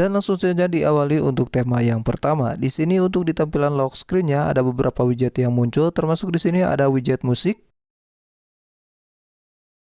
Dan langsung saja diawali untuk tema yang pertama. Di sini untuk di tampilan lock screen-nya ada beberapa widget yang muncul, termasuk di sini ada widget musik.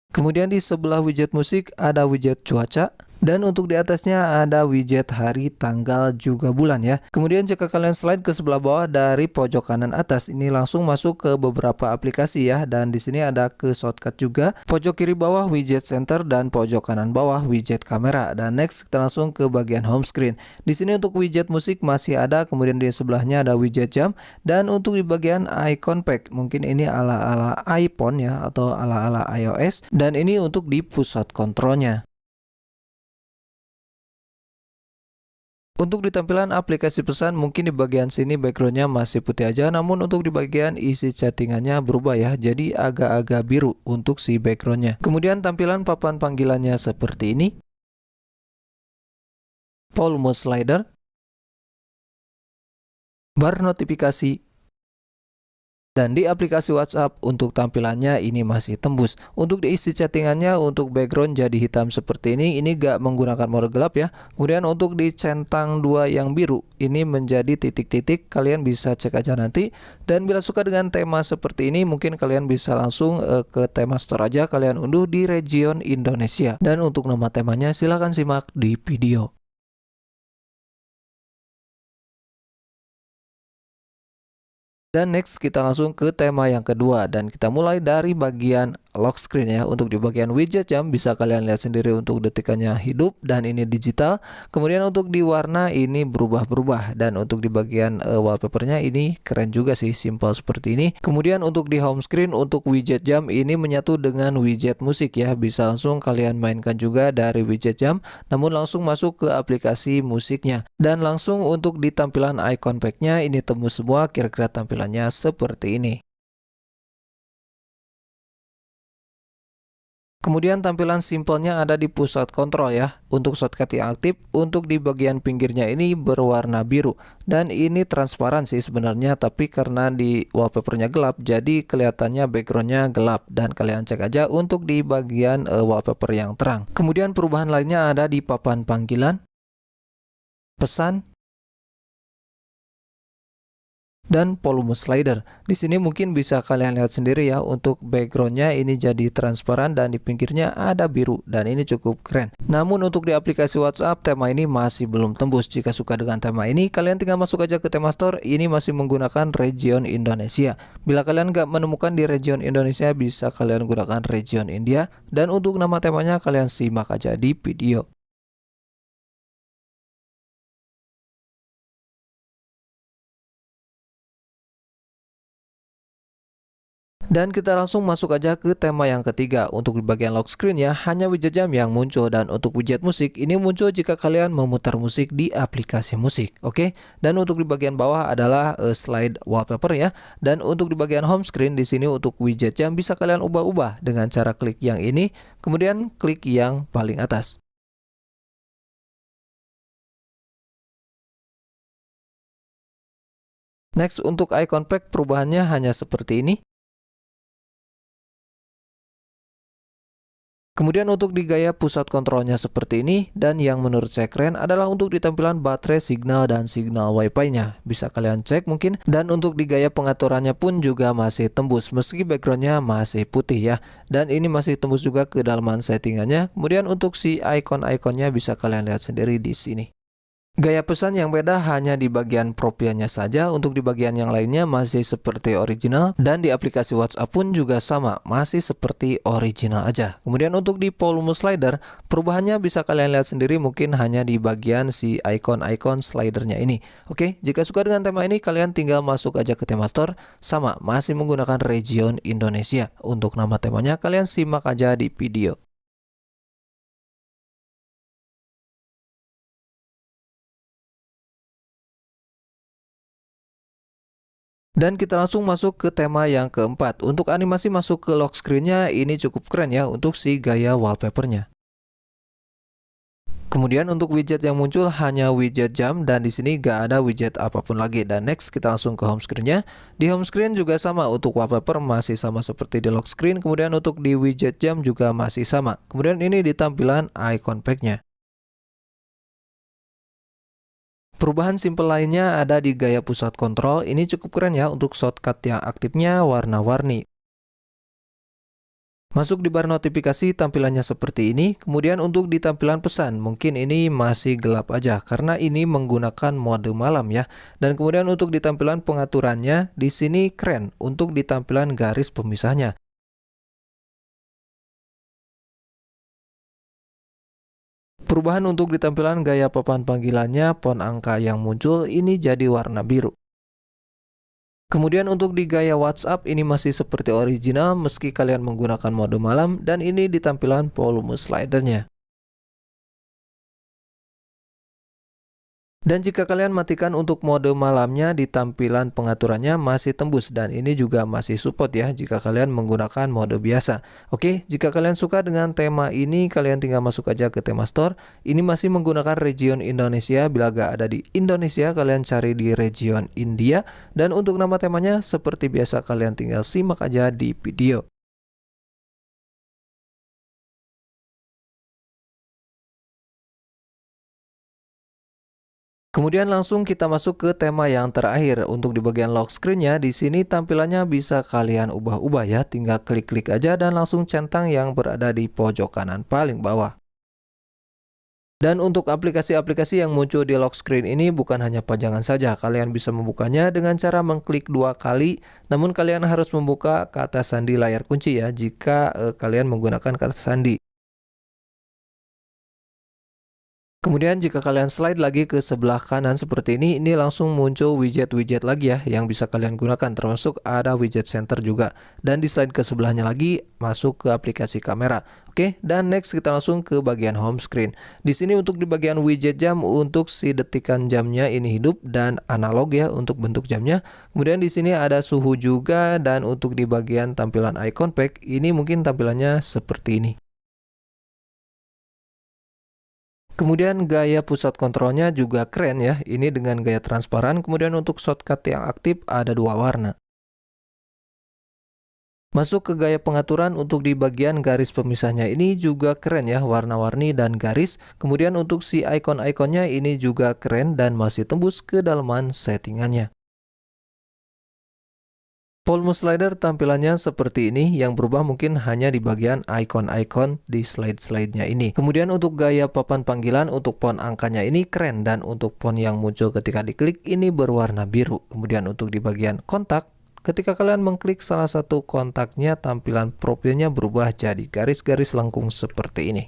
Kemudian di sebelah widget musik ada widget cuaca. Dan untuk di atasnya ada widget hari, tanggal, juga bulan ya. Kemudian jika kalian slide ke sebelah bawah dari pojok kanan atas, ini langsung masuk ke beberapa aplikasi ya. Dan di sini ada ke shortcut juga. Pojok kiri bawah widget center dan pojok kanan bawah widget kamera. Dan next kita langsung ke bagian home screen. Di sini untuk widget musik masih ada, kemudian di sebelahnya ada widget jam. Dan untuk di bagian icon pack, mungkin ini ala-ala iPhone ya atau ala-ala iOS. Dan ini untuk di pusat kontrolnya. Untuk di tampilan aplikasi pesan, mungkin di bagian sini backgroundnya masih putih aja, namun untuk di bagian isi chattingannya berubah ya, jadi agak-agak biru untuk si backgroundnya. Kemudian tampilan papan panggilannya seperti ini. Volume slider. Bar notifikasi. Dan di aplikasi WhatsApp untuk tampilannya ini masih tembus. Untuk diisi chattingannya untuk background jadi hitam seperti ini gak menggunakan mode gelap ya. Kemudian untuk di centang 2 yang biru ini menjadi titik-titik, kalian bisa cek aja nanti. Dan bila suka dengan tema seperti ini, mungkin kalian bisa langsung ke tema store aja, kalian unduh di region Indonesia. Dan untuk nama temanya silahkan simak di video. Dan next kita langsung ke tema yang kedua, dan kita mulai dari bagian lock screen ya. Untuk di bagian widget jam bisa kalian lihat sendiri untuk detikannya hidup dan ini digital. Kemudian untuk di warna ini berubah-berubah, dan untuk di bagian wallpapernya ini keren juga sih, simple seperti ini. Kemudian untuk di home screen untuk widget jam ini menyatu dengan widget musik ya, bisa langsung kalian mainkan juga dari widget jam, namun langsung masuk ke aplikasi musiknya. Dan langsung untuk di tampilan icon pack-nya ini tembus semua, kira-kira tampilannya seperti ini. Kemudian tampilan simpelnya ada di pusat kontrol ya. Untuk shortcut yang aktif, untuk di bagian pinggirnya ini berwarna biru. Dan ini transparan sih sebenarnya, tapi karena di wallpapernya gelap, jadi kelihatannya backgroundnya gelap. Dan kalian cek aja untuk di bagian wallpaper yang terang. Kemudian perubahan lainnya ada di papan panggilan, pesan, dan volume slider. Di sini mungkin bisa kalian lihat sendiri ya, untuk backgroundnya ini jadi transparan dan di pinggirnya ada biru, dan ini cukup keren. Namun untuk di aplikasi WhatsApp, tema ini masih belum tembus. Jika suka dengan tema ini, kalian tinggal masuk aja ke tema store. Ini masih menggunakan region Indonesia. Bila kalian nggak menemukan di region Indonesia, bisa kalian gunakan region India. Dan untuk nama temanya kalian simak aja di video. Dan kita langsung masuk aja ke tema yang ketiga. Untuk di bagian lock screen ya, hanya widget jam yang muncul, dan untuk widget musik ini muncul jika kalian memutar musik di aplikasi musik. Oke. Dan untuk di bagian bawah adalah slide wallpaper ya. Dan untuk di bagian home screen di sini untuk widget jam bisa kalian ubah-ubah dengan cara klik yang ini, kemudian klik yang paling atas. Next untuk icon pack perubahannya hanya seperti ini. Kemudian untuk di gaya pusat kontrolnya seperti ini, dan yang menurut saya keren adalah untuk di tampilan baterai, signal, dan signal wifi-nya. Bisa kalian cek mungkin. Dan untuk di gaya pengaturannya pun juga masih tembus, meski backgroundnya masih putih ya. Dan ini masih tembus juga ke dalaman settingannya. Kemudian untuk si icon-iconnya bisa kalian lihat sendiri di sini. Gaya pesan yang beda hanya di bagian profianya saja, untuk di bagian yang lainnya masih seperti original, dan di aplikasi WhatsApp pun juga sama, masih seperti original aja. Kemudian untuk di volume slider, perubahannya bisa kalian lihat sendiri, mungkin hanya di bagian si icon-icon slidernya ini. Oke, jika suka dengan tema ini, kalian tinggal masuk aja ke tema store, sama, masih menggunakan region Indonesia. Untuk nama temanya kalian simak aja di video. Dan kita langsung masuk ke tema yang keempat. Untuk animasi masuk ke lock screen-nya ini cukup keren ya, untuk si gaya wallpapernya. Kemudian untuk widget yang muncul hanya widget jam, dan di sini gak ada widget apapun lagi. Dan next kita langsung ke home screen-nya. Di home screen juga sama, untuk wallpaper masih sama seperti di lock screen. Kemudian untuk di widget jam juga masih sama. Kemudian ini di tampilan icon pack-nya. Perubahan simpel lainnya ada di gaya pusat kontrol. Ini cukup keren ya untuk shortcut yang aktifnya warna-warni. Masuk di bar notifikasi tampilannya seperti ini. Kemudian untuk di tampilan pesan, mungkin ini masih gelap aja karena ini menggunakan mode malam ya. Dan kemudian untuk di tampilan pengaturannya, di sini keren untuk di tampilan garis pemisahnya. Perubahan untuk di tampilan gaya papan panggilannya, font angka yang muncul ini jadi warna biru. Kemudian untuk di gaya WhatsApp ini masih seperti original meski kalian menggunakan mode malam, dan ini di tampilan volume slidernya. Dan jika kalian matikan untuk mode malamnya, di tampilan pengaturannya masih tembus, dan ini juga masih support ya jika kalian menggunakan mode biasa. Oke, jika kalian suka dengan tema ini, kalian tinggal masuk aja ke tema store. Ini masih menggunakan region Indonesia. Bila gak ada di Indonesia, kalian cari di region India. Dan untuk nama temanya seperti biasa, kalian tinggal simak aja di video. Kemudian langsung kita masuk ke tema yang terakhir. Untuk di bagian lock screen-nya, di sini tampilannya bisa kalian ubah-ubah ya. Tinggal klik-klik aja dan langsung centang yang berada di pojok kanan paling bawah. Dan untuk aplikasi-aplikasi yang muncul di lock screen ini bukan hanya pajangan saja. Kalian bisa membukanya dengan cara mengklik 2 kali. Namun kalian harus membuka kata sandi layar kunci ya jika kalian menggunakan kata sandi. Kemudian jika kalian slide lagi ke sebelah kanan seperti ini langsung muncul widget-widget lagi ya yang bisa kalian gunakan, termasuk ada widget center juga. Dan di slide ke sebelahnya lagi masuk ke aplikasi kamera. Oke, dan next kita langsung ke bagian home screen. Di sini untuk di bagian widget jam, untuk si detikan jamnya ini hidup dan analog ya untuk bentuk jamnya. Kemudian di sini ada suhu juga, dan untuk di bagian tampilan icon pack ini mungkin tampilannya seperti ini. Kemudian gaya pusat kontrolnya juga keren ya, ini dengan gaya transparan. Kemudian untuk shortcut yang aktif ada 2 warna. Masuk ke gaya pengaturan, untuk di bagian garis pemisahnya ini juga keren ya, warna-warni dan garis. Kemudian untuk si icon-iconnya ini juga keren dan masih tembus ke dalaman settingannya. Volume slider tampilannya seperti ini, yang berubah mungkin hanya di bagian icon-icon di slide-slide-nya ini. Kemudian untuk gaya papan panggilan, untuk font angkanya ini keren, dan untuk font yang muncul ketika diklik ini berwarna biru. Kemudian untuk di bagian kontak, ketika kalian mengklik salah satu kontaknya, tampilan profilnya berubah jadi garis-garis lengkung seperti ini.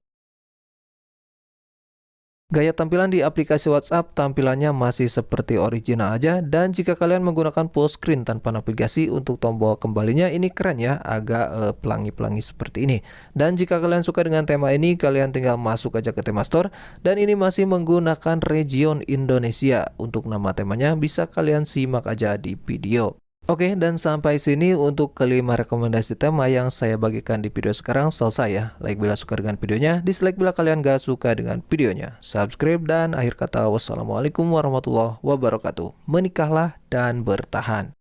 Gaya tampilan di aplikasi WhatsApp tampilannya masih seperti original aja, dan jika kalian menggunakan full screen tanpa navigasi, untuk tombol kembalinya ini keren ya, agak pelangi-pelangi seperti ini. Dan jika kalian suka dengan tema ini, kalian tinggal masuk aja ke tema store, dan ini masih menggunakan region Indonesia. Untuk nama temanya bisa kalian simak aja di video. Oke, dan sampai sini untuk kelima rekomendasi tema yang saya bagikan di video sekarang selesai ya. Like bila suka dengan videonya, dislike bila kalian gak suka dengan videonya. Subscribe, dan akhir kata wassalamualaikum warahmatullahi wabarakatuh. Menikahlah dan bertahan.